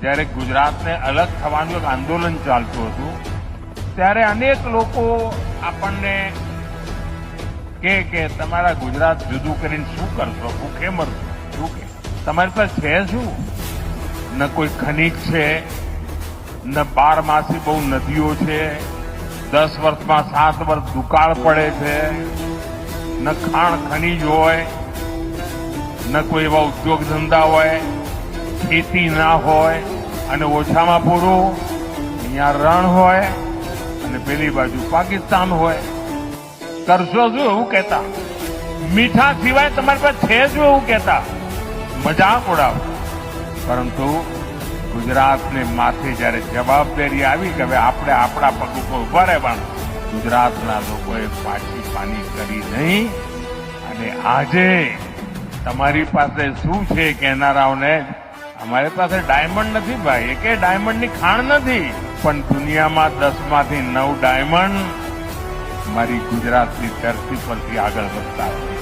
જ્યારે ગુજરાતને અલગ થવાનું એક આંદોલન ચાલતું હતું ત્યારે અનેક લોકો આપણને કે તમારા ગુજરાત જુદું કરીને શું કરશો, ભૂખે મરશો, શું કે તમારી પાસે છે શું? ન કોઈ ખનીજ છે, ન 12 માસી બહુ નદીઓ છે, 10 વર્ષમાં 7 વર્ષ દુકાળ પડે છે, ન ખાણ ખનીજ હોય, ન કોઈ એવા ઉદ્યોગ ધંધા હોય, ખેતી ના હોય, અને ઓછામાં પૂરું અહીંયા રણ હોય અને પેલી બાજુ પાકિસ્તાન હોય. કરશો શું એવું કહેતા? મીઠા સિવાય તમારી પાસે છે શું એવું કહેતા? મજાક ઉડાવ. પરંતુ ગુજરાતને માથે જયારે જવાબદારી આવી કે હવે આપણે આપણા પગ ઉપર ઉભા રહેવાનું, ગુજરાતના લોકોએ પાછી પાની કરી નહીં. અને આજે તમારી પાસે શું છે કહેનારાઓને? અમારી પાસે ડાયમંડ નથી ભાઈ, એકે ડાયમંડની ખાણ નથી, પણ દુનિયામાં 10માંથી 9 ડાયમંડ મારી ગુજરાતની ધરતી પરથી આગળ વધતા હોય.